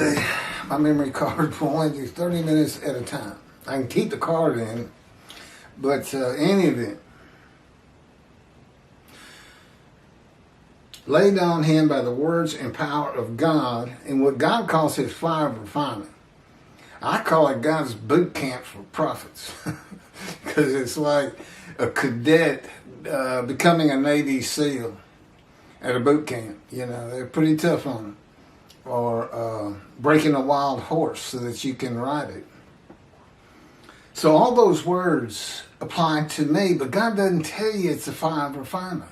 say my memory card will only do 30 minutes at a time. I can keep the card in, but in any event, laid on him by the words and power of God in what God calls his fire of refinement. I call it God's boot camp for prophets, because it's like a cadet becoming a Navy SEAL at a boot camp. You know, they're pretty tough on them. Or breaking a wild horse so that you can ride it. So all those words apply to me, but God doesn't tell you it's a fire of refinement,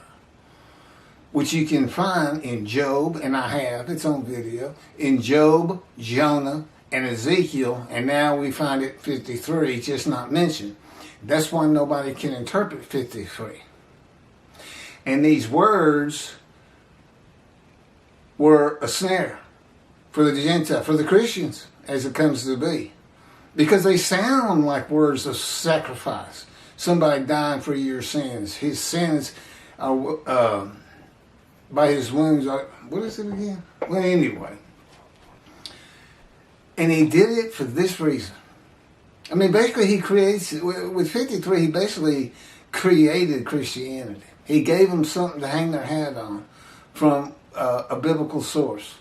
which you can find in Job, and I have, it's on video, in Job, Jonah, and Ezekiel, and now we find it 53, just not mentioned. That's why nobody can interpret 53. And these words were a snare for the Gentile, for the Christians, as it comes to be. Because they sound like words of sacrifice. Somebody dying for your sins. His sins are, by his wounds, are, what is it again? Well, anyway. And he did it for this reason. I mean, basically he creates, with 53, he basically created Christianity. He gave them something to hang their hat on from a biblical source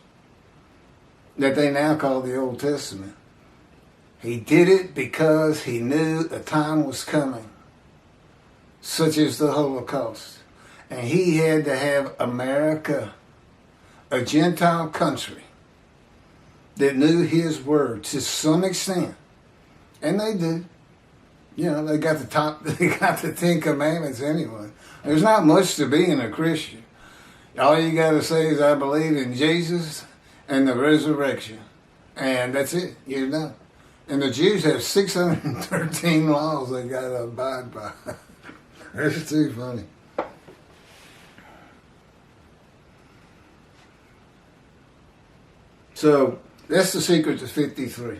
that they now call the Old Testament. He did it because he knew a time was coming, such as the Holocaust. And he had to have America, a Gentile country, that knew his word to some extent. And they did. You know, they got the 10 Commandments anyway. There's not much to being a Christian. All you got to say is, I believe in Jesus and the resurrection. And that's it. You're done. And the Jews have 613 laws they got to abide by. That's too funny. So, that's the secret to 53.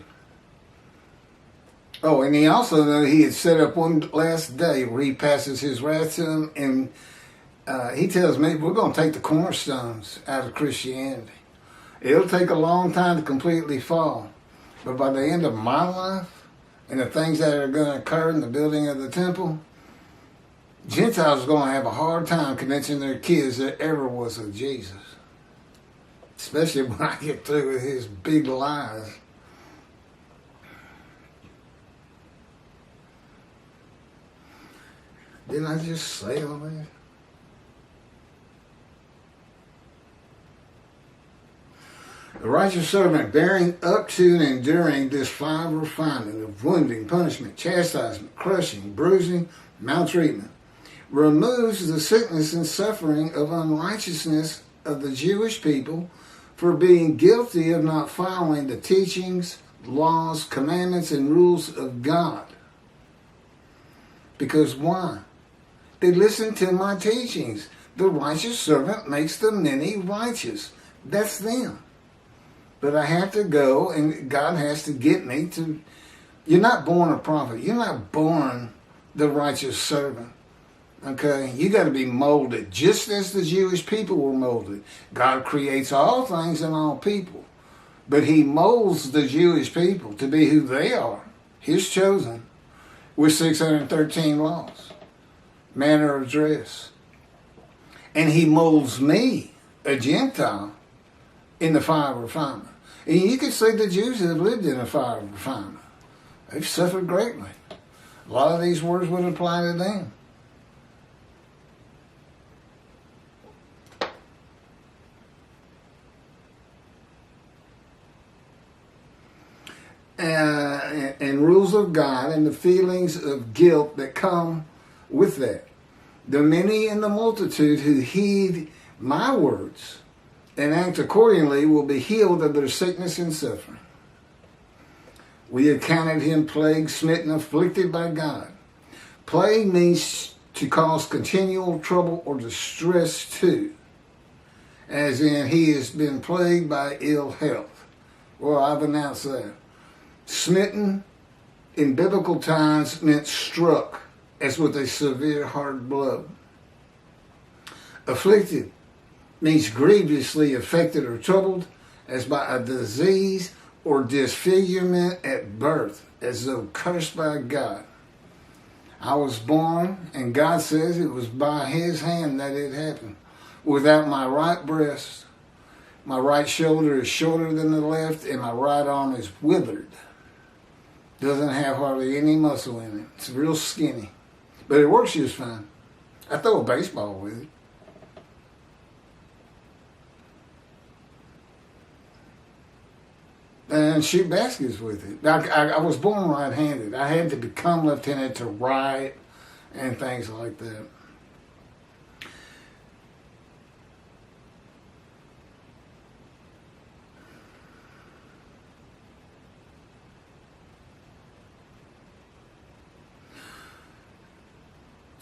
Oh, and he also knew he had set up one last day where he passes his wrath to him, and he tells me, we're going to take the cornerstones out of Christianity. It'll take a long time to completely fall. But by the end of my life, and the things that are going to occur in the building of the temple, Gentiles are going to have a hard time convincing their kids there ever was a Jesus. Especially when I get through with his big lies. Didn't I just say all that? The righteous servant, bearing up to and enduring this fire of refinement of wounding, punishment, chastisement, crushing, bruising, maltreatment, removes the sickness and suffering of unrighteousness of the Jewish people for being guilty of not following the teachings, laws, commandments, and rules of God. Because why? They listen to my teachings. The righteous servant makes the many righteous. That's them. But I have to go, and God has to get me to... You're not born a prophet. You're not born the righteous servant. Okay? You got to be molded, just as the Jewish people were molded. God creates all things and all people. But he molds the Jewish people to be who they are, his chosen, with 613 laws, manner of dress. And he molds me, a Gentile, in the fire of refinement. And you could say the Jews have lived in a fire of refinement. They've suffered greatly. A lot of these words would apply to them. And rules of God and the feelings of guilt that come with that. The many and the multitude who heed my words and act accordingly will be healed of their sickness and suffering. We have counted him plagued, smitten, afflicted by God. Plague means to cause continual trouble or distress to, as in he has been plagued by ill health. Well, I've announced that. Smitten in biblical times meant struck, as with a severe hard blow. Afflicted means grievously affected or troubled, as by a disease or disfigurement at birth, as though cursed by God. I was born, and God says it was by his hand that it happened. Without my right breast, my right shoulder is shorter than the left, and my right arm is withered. Doesn't have hardly any muscle in it. It's real skinny. But it works just fine. I throw a baseball with it. And shoot baskets with it. I was born right-handed. I had to become left-handed to write and things like that.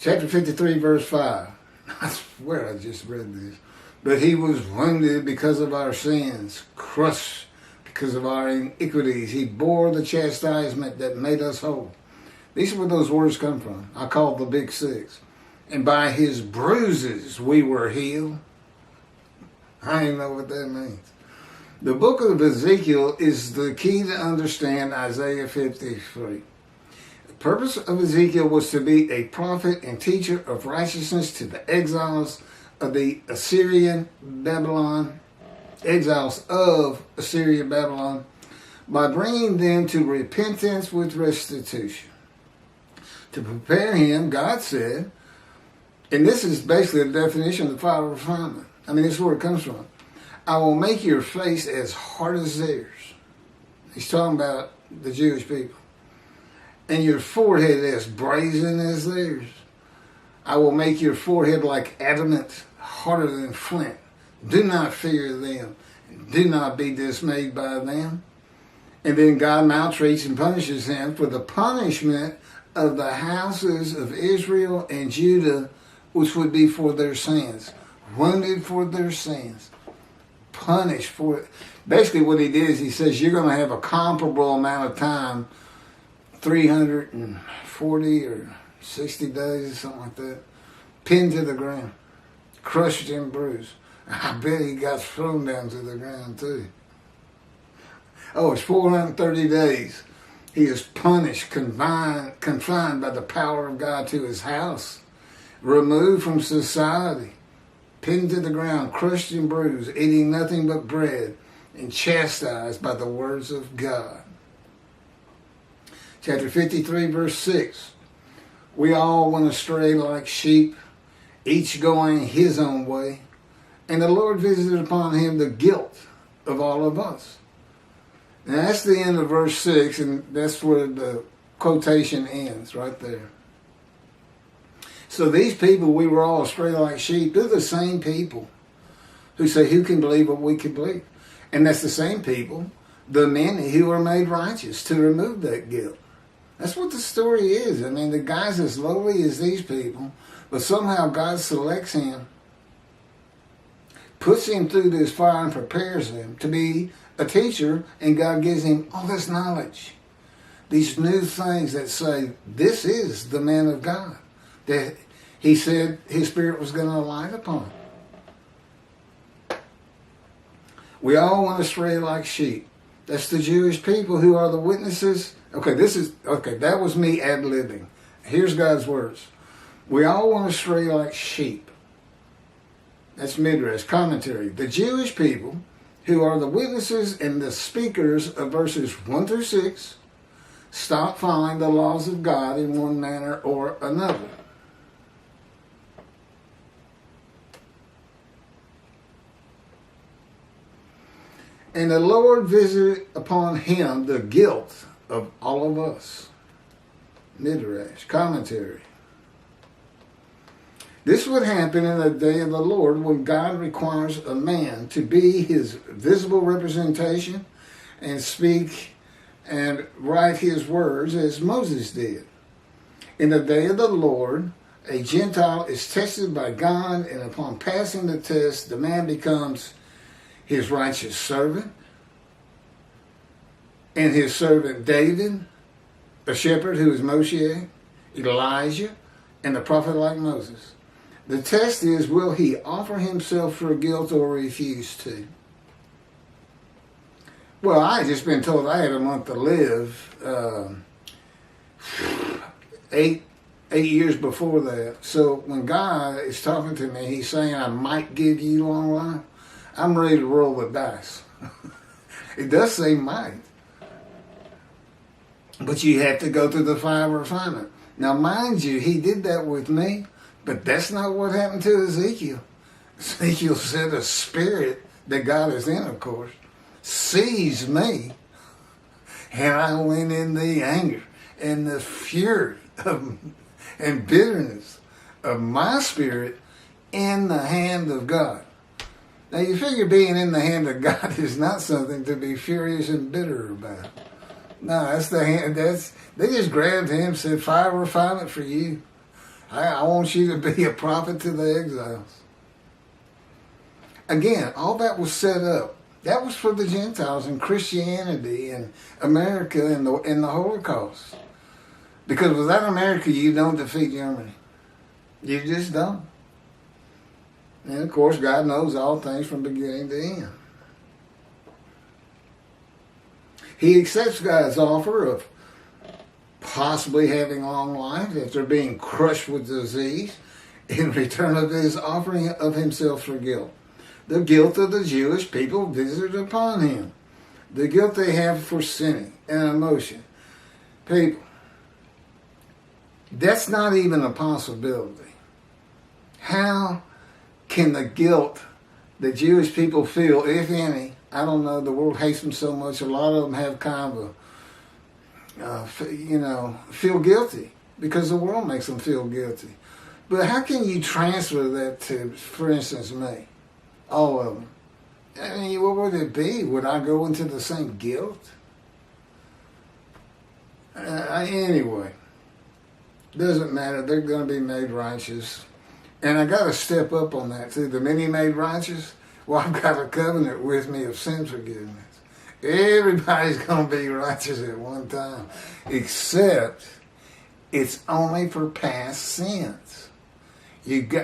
Chapter 53, verse 5. I swear I just read this. But he was wounded because of our sins, crushed because of our iniquities. He bore the chastisement that made us whole. These are where those words come from. I call the big six. And by his bruises we were healed. I don't even know what that means. The book of Ezekiel is the key to understand Isaiah 53. The purpose of Ezekiel was to be a prophet and teacher of righteousness to the exiles of the Assyrian Babylon, exiles of Assyria Babylon, by bringing them to repentance with restitution. To prepare him, God said, and this is basically the definition of the fire of refinement. I mean, this is where it comes from. I will make your face as hard as theirs. He's talking about the Jewish people. And your forehead as brazen as theirs. I will make your forehead like adamant, harder than flint. Do not fear them. Do not be dismayed by them. And then God maltreats and punishes him for the punishment of the houses of Israel and Judah, which would be for their sins. Wounded for their sins. Punished for it. Basically what he did is he says you're going to have a comparable amount of time, 340 or 60 days or something like that, pinned to the ground, crushed and bruised. I bet he got thrown down to the ground too. Oh, it's 430 days. He is punished, confined by the power of God to his house, removed from society, pinned to the ground, crushed and bruised, eating nothing but bread, and chastised by the words of God. Chapter 53, verse 6. We all went astray like sheep, each going his own way, and the Lord visited upon him the guilt of all of us. And that's the end of verse 6, and that's where the quotation ends, right there. So these people, we were all astray like sheep, they're the same people who say, who can believe what we can believe? And that's the same people, the many who are made righteous to remove that guilt. That's what the story is. I mean, the guy's as lowly as these people, but somehow God selects him, puts him through this fire and prepares him to be a teacher, and God gives him all this knowledge. These new things that say, this is the man of God that he said his spirit was going to alight upon. We all went astray like sheep. That's the Jewish people who are the witnesses. Okay, that was me ad-libbing. Here's God's words. We all went astray like sheep. That's Midrash, commentary. The Jewish people who are the witnesses and the speakers of verses 1 through 6 stop following the laws of God in one manner or another. And the Lord visited upon him the guilt of all of us. Midrash, commentary. This would happen in the day of the Lord when God requires a man to be his visible representation and speak and write his words as Moses did. In the day of the Lord, a Gentile is tested by God, and upon passing the test, the man becomes his righteous servant, and his servant David, a shepherd who is Moshiach, Elijah, and the prophet like Moses. The test is, will he offer himself for guilt or refuse to? Well, I had just been told I had a month to live. 8 years before that. So when God is talking to me, He's saying, I might give you long life. I'm ready to roll the dice. It does say might. But you have to go through the fire of refinement. Now, mind you, He did that with me, but that's not what happened to Ezekiel. Ezekiel said a spirit that God is in, of course, seized me, and I went in the anger and the fury and bitterness of my spirit in the hand of God. Now you figure being in the hand of God is not something to be furious and bitter about. No, that's the hand. They just grabbed him and said, fire refinement for you. I want you to be a prophet to the exiles. Again, all that was set up. That was for the Gentiles and Christianity and America and the Holocaust. Because without America, you don't defeat Germany. You just don't. And of course, God knows all things from beginning to end. He accepts God's offer of possibly having long life after being crushed with disease in return of His offering of Himself for guilt. The guilt of the Jewish people visited upon Him. The guilt they have for sinning and emotion. People, that's not even a possibility. How can the guilt that Jewish people feel, if any, I don't know, the world hates them so much, a lot of them have kind of a, feel guilty because the world makes them feel guilty. But how can you transfer that to, for instance, me? All of them. I mean, what would it be? Would I go into the same guilt? Anyway, doesn't matter. They're going to be made righteous. And I got to step up on that too. The many made righteous, well, I've got a covenant with me of sin forgiveness. Everybody's going to be righteous at one time, except it's only for past sins.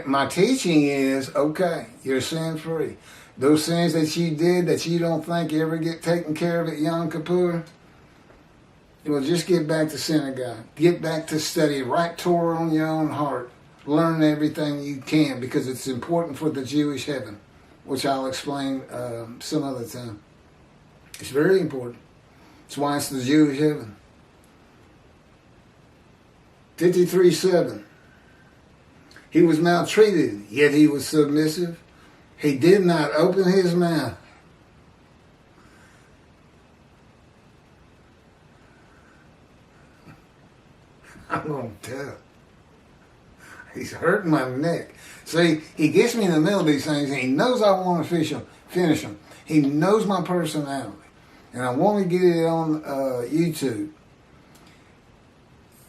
My teaching is, okay, you're sin free. Those sins that you did that you don't think ever get taken care of at Yom Kippur, well, just get back to synagogue. Get back to study. Write Torah on your own heart. Learn everything you can because it's important for the Jewish heaven, which I'll explain some other time. It's very important. That's why it's the Jewish heaven. 53:7. He was maltreated, yet he was submissive. He did not open his mouth. I'm going to tell. He's hurting my neck. See, he gets me in the middle of these things, and he knows I want to finish them. He knows my personality. And I want to get it on YouTube.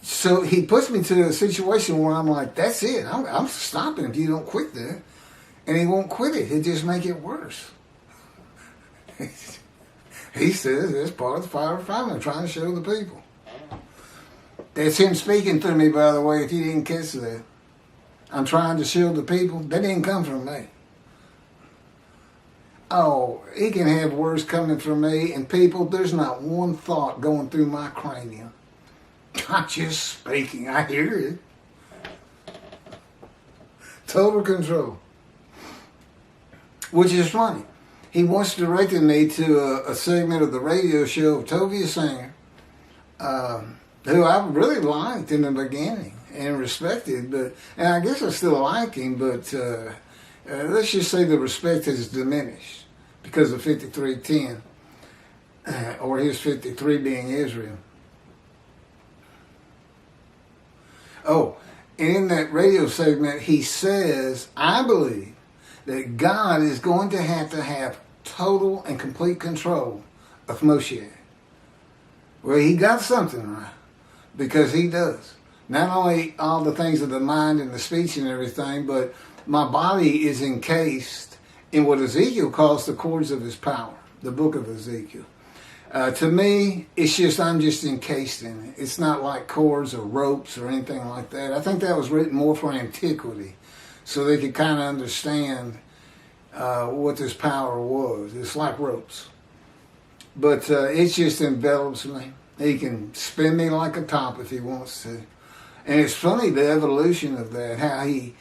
So he puts me to a situation where I'm like, that's it. I'm stopping if you don't quit that. And he won't quit it. He'll just make it worse. He says it's part of the fire of refinement. I'm trying to show the people. That's him speaking through me, by the way, if you didn't catch that. I'm trying to show the people. That didn't come from me. Oh, he can have words coming from me, and people, there's not one thought going through my cranium. I'm just speaking. I hear it. Total control. Which is funny. He once directed me to a segment of the radio show of Tovia Singer, who I really liked in the beginning and respected, and I guess I still like him, but let's just say the respect has diminished because of 53:10, or his 53 being Israel. Oh, and in that radio segment, he says, I believe that God is going to have total and complete control of Moshiach. Well, he got something right, because he does. Not only all the things of the mind and the speech and everything, but my body is encased in what Ezekiel calls the cords of his power, the book of Ezekiel. To me, it's just, I'm just encased in it. It's not like cords or ropes or anything like that. I think that was written more for antiquity, so they could kind of understand what this power was. It's like ropes. But it just envelops me. He can spin me like a top if he wants to. And it's funny, the evolution of that, how he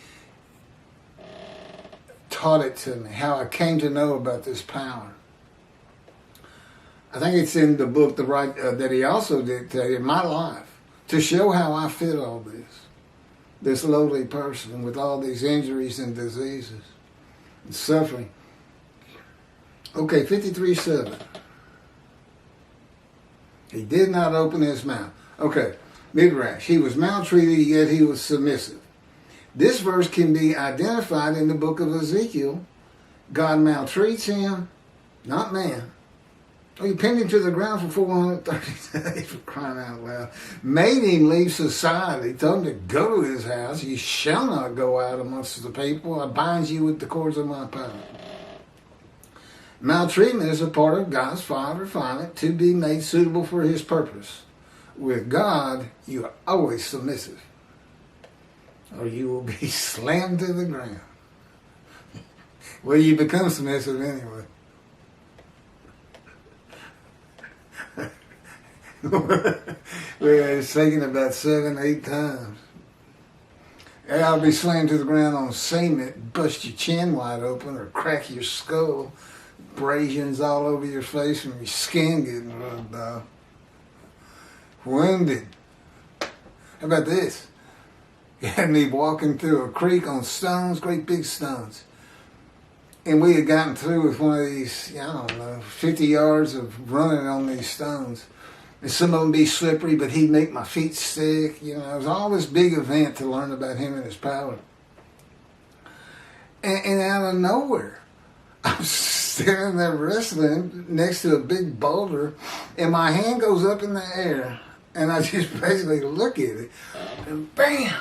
taught it to me, how I came to know about this power. I think it's in the book that he also dictated, My Life, to show how I fit all this lowly person with all these injuries and diseases and suffering. Okay, 53:7. He did not open his mouth. Okay, Midrash. He was maltreated, yet he was submissive. This verse can be identified in the book of Ezekiel. God maltreats him, not man. He pinned him to the ground for 430 days, for crying out loud. Made him leave society. Told him to go to his house. You shall not go out amongst the people. I bind you with the cords of my power. Maltreatment is a part of God's fire refinement to be made suitable for his purpose. With God, you are always submissive, or you will be slammed to the ground. Well, you become submissive anyway. It's taken about 7-8 times. I'll be slammed to the ground on cement, bust your chin wide open, or crack your skull. Abrasions all over your face and your skin getting rubbed off. Wounded. How about this? You had me walking through a creek on stones, great big stones. And we had gotten through with one of these, 50 yards of running on these stones. And some of them be slippery, but he'd make my feet stick. It was all this big event to learn about him and his power. And out of nowhere, I'm standing there wrestling next to a big boulder, and my hand goes up in the air, and I just basically look at it, and bam,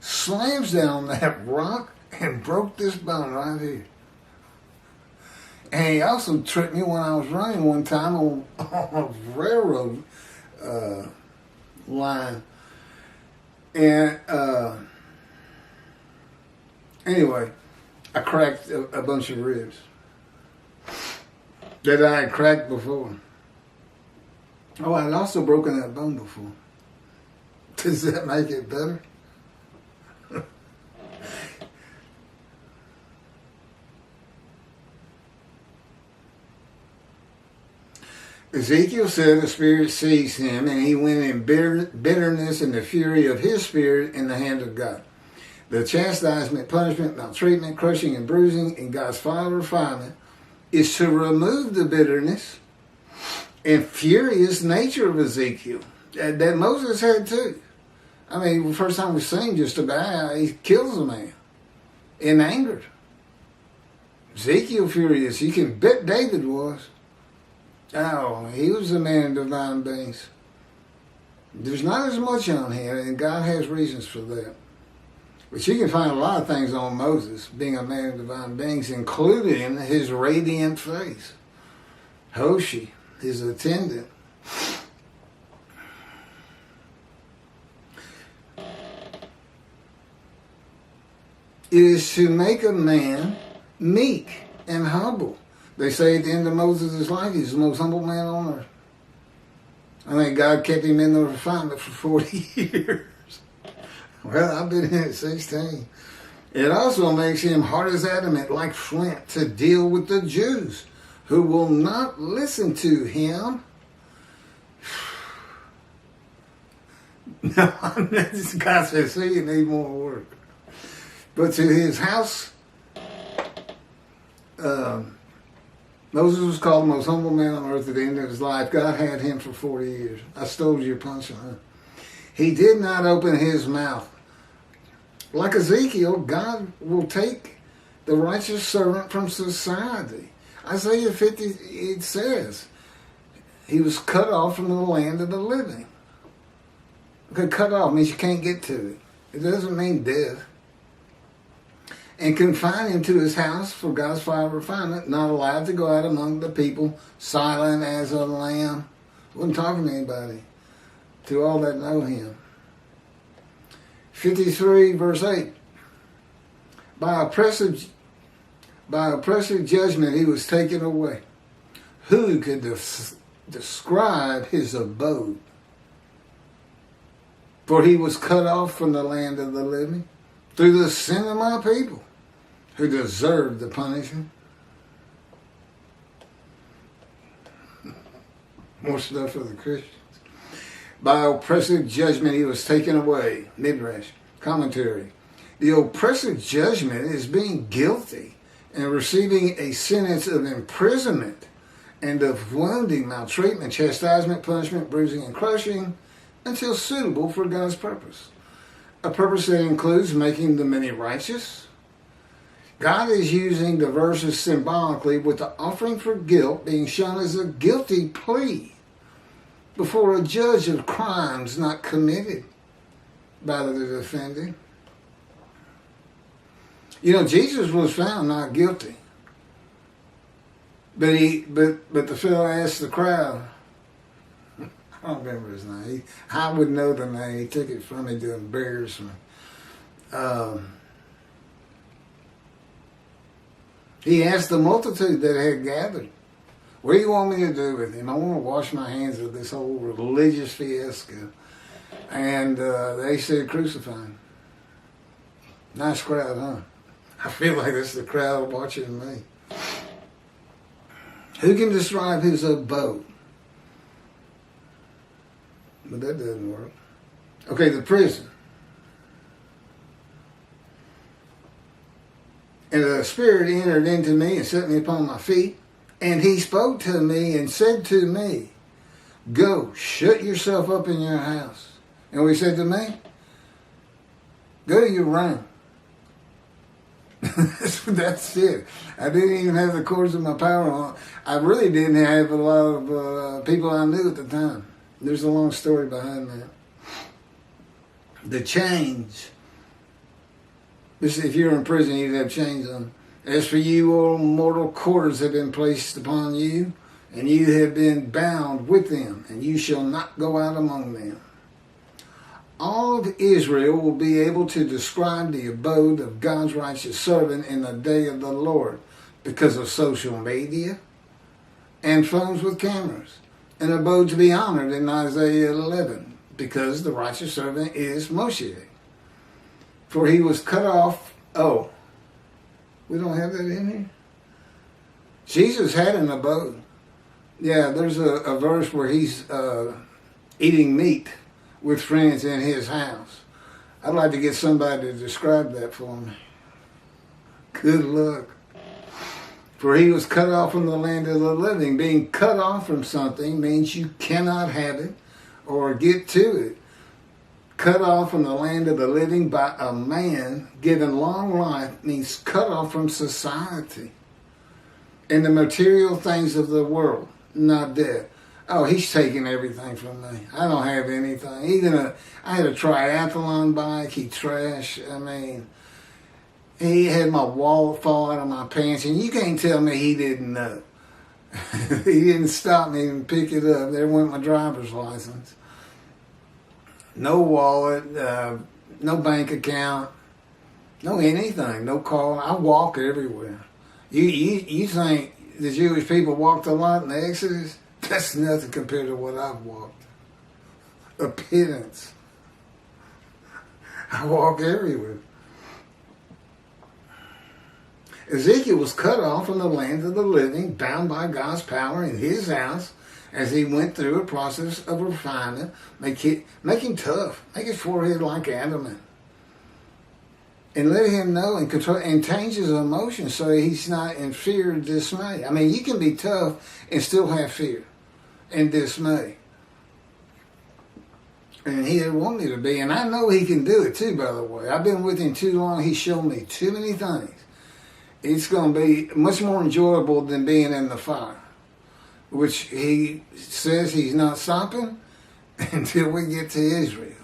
slams down that rock and broke this bone right here. And he also tripped me when I was running one time on a railroad line. And anyway, I cracked a bunch of ribs that I had cracked before. Oh, I had also broken that bone before. Does that make it better? Ezekiel said the Spirit seized him, and he went in bitterness and the fury of his spirit in the hand of God. The chastisement, punishment, maltreatment, crushing, and bruising in God's final refinement is to remove the bitterness and furious nature of Ezekiel that Moses had too. I mean, the first time we sing just about, he kills a man in anger. Ezekiel furious. You can bet David was. Oh, he was a man of divine beings. There's not as much on him, and God has reasons for that. But you can find a lot of things on Moses, being a man of divine beings, including his radiant face. Hoshi, his attendant. It is to make a man meek and humble. They say at the end of Moses' life, he's the most humble man on earth. I think God kept him in the refinement for 40 years. Well, I've been in it 16. It also makes him hard as adamant, like flint, to deal with the Jews who will not listen to him. No, God says, see, you need more work. But to his house, Moses was called the most humble man on earth at the end of his life. God had him for 40 years. I stole your punchline. He did not open his mouth. Like Ezekiel, God will take the righteous servant from society. Isaiah 50, it says, he was cut off from the land of the living. Okay, cut off means you can't get to it. It doesn't mean death. And confine him to his house for God's fire of refinement, not allowed to go out among the people, silent as a lamb. Wasn't talking to anybody, to all that know him. 53 verse 8. By oppressive judgment he was taken away. who could describe his abode? For he was cut off from the land of the living through the sin of my people, who deserved the punishment. More stuff for the Christians. By oppressive judgment he was taken away. Midrash, commentary. The oppressive judgment is being guilty and receiving a sentence of imprisonment and of wounding, maltreatment, chastisement, punishment, bruising, and crushing until suitable for God's purpose. A purpose that includes making the many righteous. God is using the verses symbolically, with the offering for guilt being shown as a guilty plea before a judge of crimes not committed by the defendant. You know, Jesus was found not guilty. But the fellow asked the crowd, I don't remember his name. I would know the name. He took it from me to embarrass me. He asked the multitude that had gathered, what do you want me to do with him? I want to wash my hands of this whole religious fiasco. And they said, crucify him. Nice crowd, huh? I feel like that's the crowd watching me. Who can describe his abode? But that doesn't work. Okay, the prison. And the Spirit entered into me and set me upon my feet. And he spoke to me and said to me, go, shut yourself up in your house. And what he said to me? Go to your room. That's it. I didn't even have the cords of my power on. I really didn't have a lot of people I knew at the time. There's a long story behind that. The chains. If you're in prison, you'd have chains on. As for you, all mortal cords have been placed upon you, and you have been bound with them, and you shall not go out among them. All of Israel will be able to describe the abode of God's righteous servant in the day of the Lord because of social media and phones with cameras. An abode to be honored in Isaiah 11 because the righteous servant is Moshiach. For he was cut off. Oh, we don't have that in here? Jesus had an abode. Yeah, there's a verse where he's eating meat with friends in his house. I'd like to get somebody to describe that for me. Good luck. For he was cut off from the land of the living. Being cut off from something means you cannot have it or get to it. Cut off from the land of the living by a man given long life means cut off from society and the material things of the world, not dead. Oh, he's taking everything from me. I don't have anything. Even I had a triathlon bike. He trashed. I mean, he had my wallet fall out of my pants, and you can't tell me he didn't know. He didn't stop me and pick it up. There went my driver's license. No wallet, no bank account, no anything, no car. I walk everywhere. You think the Jewish people walked a lot in the Exodus? That's nothing compared to what I've walked. A pittance. I walk everywhere. Ezekiel was cut off from the land of the living, bound by God's power in his house as he went through a process of refinement, make him tough, make his forehead like adamant. And let him know and control and change his emotions so he's not in fear and dismay. I mean, you can be tough and still have fear and dismay. And he didn't want me to be. And I know he can do it too, by the way. I've been with him too long. He's shown me too many things. It's going to be much more enjoyable than being in the fire, which he says he's not stopping until we get to Israel.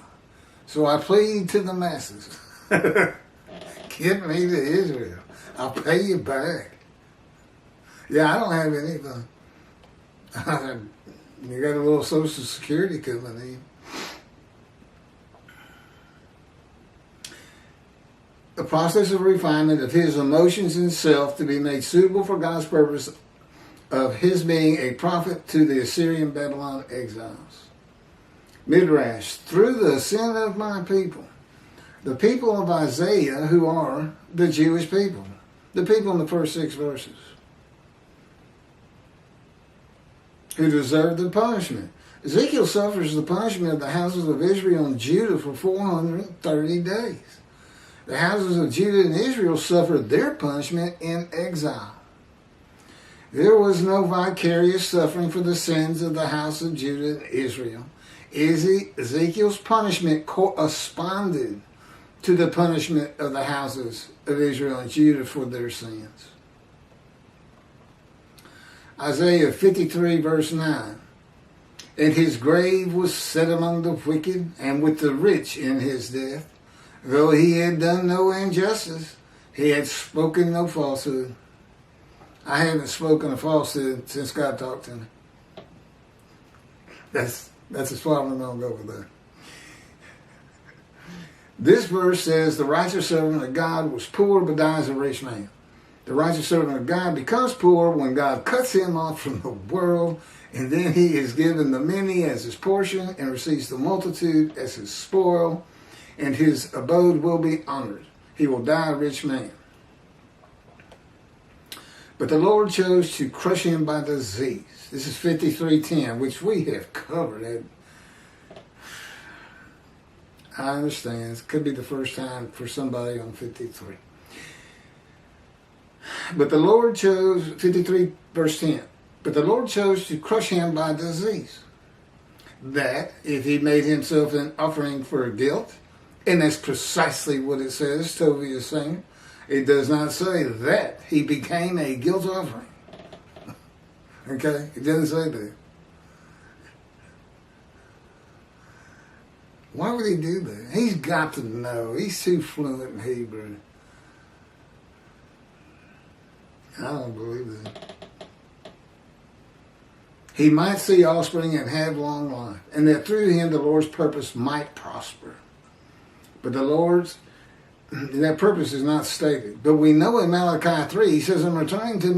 So I plead to the masses. Get me to Israel. I'll pay you back. Yeah, I don't have anything. You got a little Social Security coming in. The process of refinement of his emotions and self to be made suitable for God's purpose of his being a prophet to the Assyrian Babylon exiles. Midrash, through the sin of my people, the people of Isaiah, who are the Jewish people, the people in the first 6 verses, who deserve the punishment. Ezekiel suffers the punishment of the houses of Israel and Judah for 430 days. The houses of Judah and Israel suffered their punishment in exile. There was no vicarious suffering for the sins of the house of Judah and Israel. Ezekiel's punishment corresponded to the punishment of the houses of Israel and Judah for their sins. Isaiah 53 verse 9. And his grave was set among the wicked, and with the rich in his death. Though he had done no injustice, he had spoken no falsehood. I haven't spoken a falsehood since God talked to me. That's as far as I'm going to go with that. This verse says the righteous servant of God was poor but dies a rich man. The righteous servant of God becomes poor when God cuts him off from the world, and then he is given the many as his portion and receives the multitude as his spoil, and his abode will be honored. He will die a rich man. But the Lord chose to crush him by disease. This is 53:10, which we have covered. I understand. It could be the first time for somebody on 53. But the Lord chose, 53 verse 10, but the Lord chose to crush him by disease, that if he made himself an offering for guilt, and that's precisely what it says, Toby is saying, it does not say that he became a guilt offering. Okay? It doesn't say that. Why would he do that? He's got to know. He's too fluent in Hebrew. I don't believe that. He might see offspring and have long life, and that through him the Lord's purpose might prosper. But the Lord's, that purpose is not stated. But we know in Malachi 3, he says, I'm returning to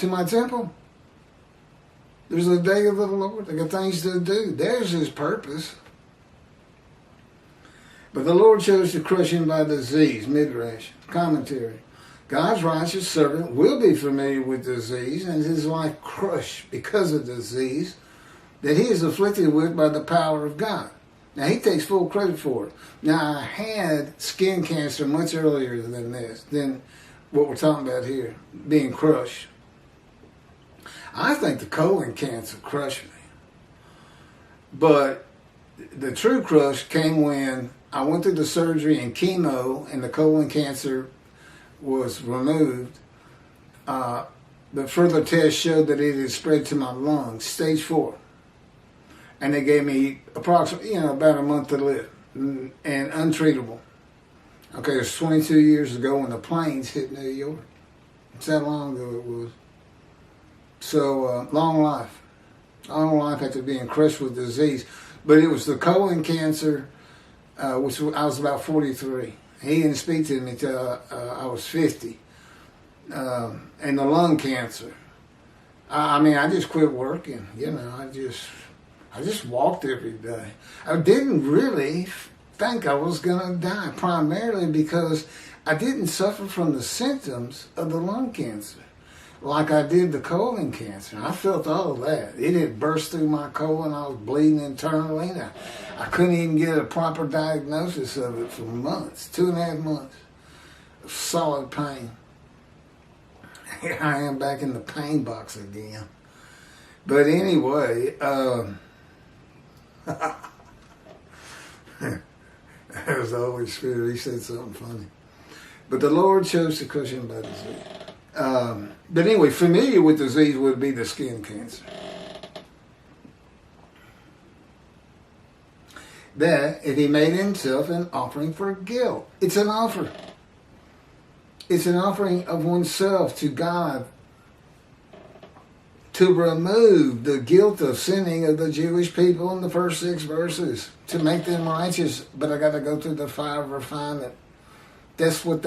my temple. There's a day of the Lord. I got things to do. There's his purpose. But the Lord chose to crush him by disease. Midrash, commentary. God's righteous servant will be familiar with disease and his life crushed because of disease that he is afflicted with by the power of God. Now, he takes full credit for it. Now, I had skin cancer much earlier than this, than what we're talking about here, being crushed. I think the colon cancer crushed me. But the true crush came when I went through the surgery and chemo and the colon cancer was removed. But further tests showed that it had spread to my lungs, stage 4. And they gave me approximately, about a month to live and untreatable. Okay, it was 22 years ago when the planes hit New York. That's how long ago it was. So, long life. Long life after being crushed with disease. But it was the colon cancer, which I was about 43. He didn't speak to me till I was 50. And the lung cancer. I just quit working. I just walked every day. I didn't really think I was going to die, primarily because I didn't suffer from the symptoms of the lung cancer like I did the colon cancer. I felt all of that. It had burst through my colon. I was bleeding internally. I couldn't even get a proper diagnosis of it for months, 2.5 months of solid pain. Here I am back in the pain box again. But anyway, that was the Holy Spirit. He said something funny. But the Lord chose to crush him by disease. But anyway, familiar with disease would be the skin cancer. That if he made himself an offering for guilt. It's an offer. It's an offering of oneself to God to remove the guilt of sinning of the Jewish people in the first 6 verses, to make them righteous. But I got to go through the fire of refinement. That's what